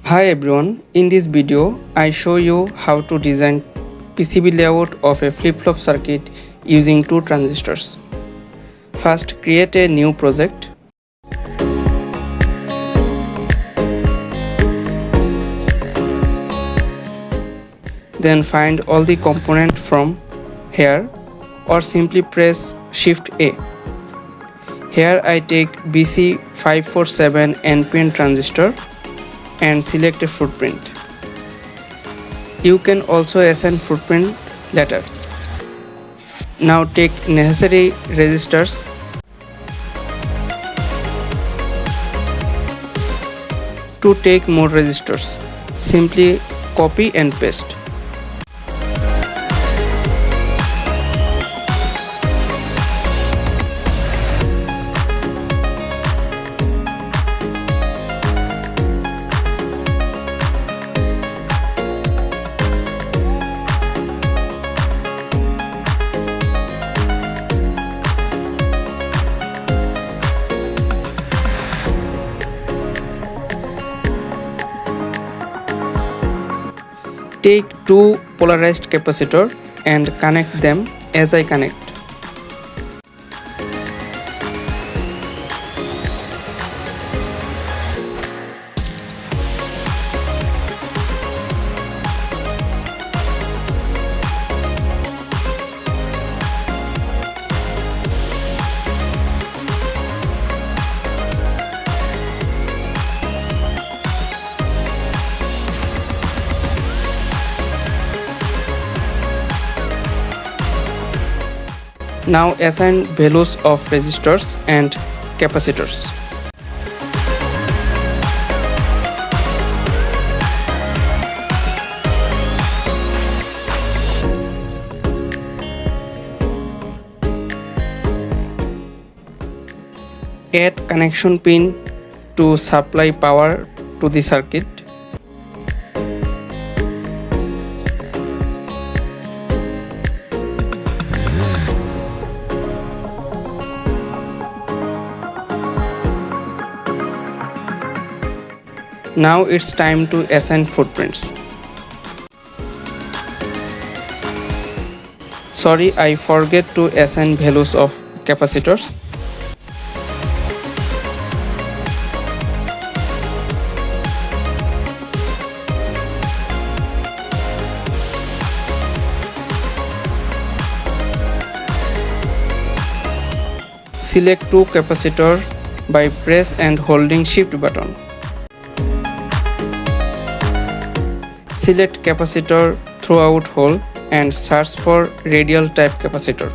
Hi everyone, in this video I show you how to design PCB layout of a flip-flop circuit using two transistors. First, create a new project. Then find all the components from here or simply press Shift A. Here I take BC547 NPN transistor and select a footprint. You can also assign footprint later. Now take necessary resistors. To take more resistors, simply copy and paste. Take two polarized capacitor and connect them as I connect. Now assign values of resistors and capacitors. Add connection pin to supply power to the circuit. Now it's time to assign footprints. Sorry, I forget to assign values of capacitors. Select two capacitor by press and holding Shift button. Select capacitor throughout hole and search for radial type capacitor.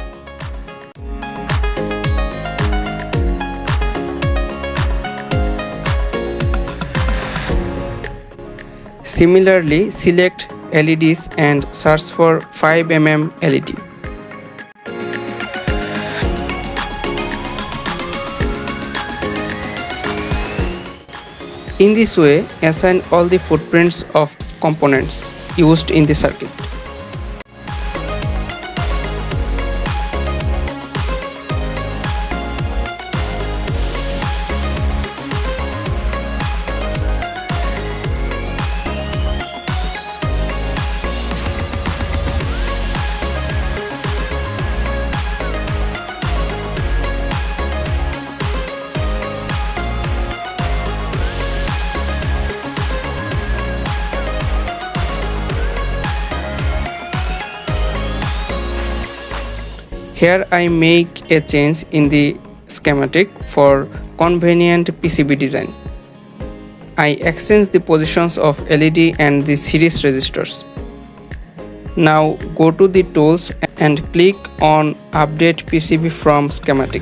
Similarly, select LEDs and search for 5 mm LED. In this way, assign all the footprints of components used in the circuit. Here I make a change in the schematic for convenient PCB design. I exchange the positions of LED and the series resistors. Now go to the tools and click on Update PCB from Schematic.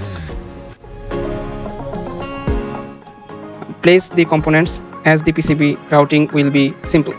Place the components as the PCB routing will be simple.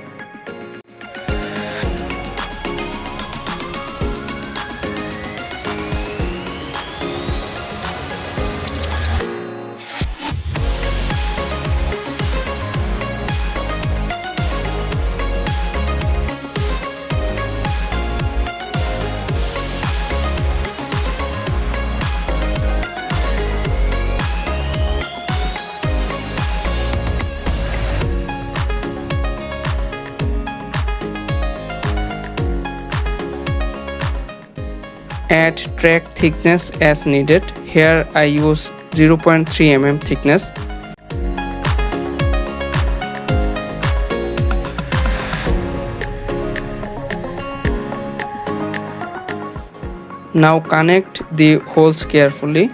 Add track thickness as needed. Here I use 0.3 mm thickness. Now connect the holes carefully.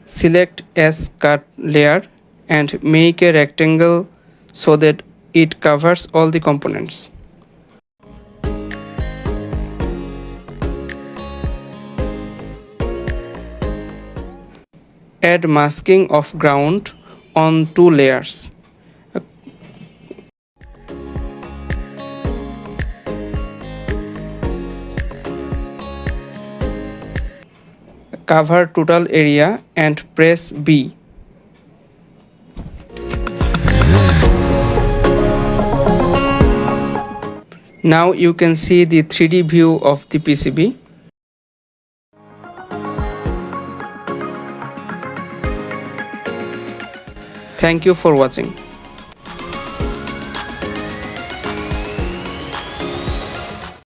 Select S cut layer and make a rectangle so that it covers all the components. Add masking of ground on 2 layers. Cover total area and press B. Now you can see the 3D view of the PCB. Thank you for watching.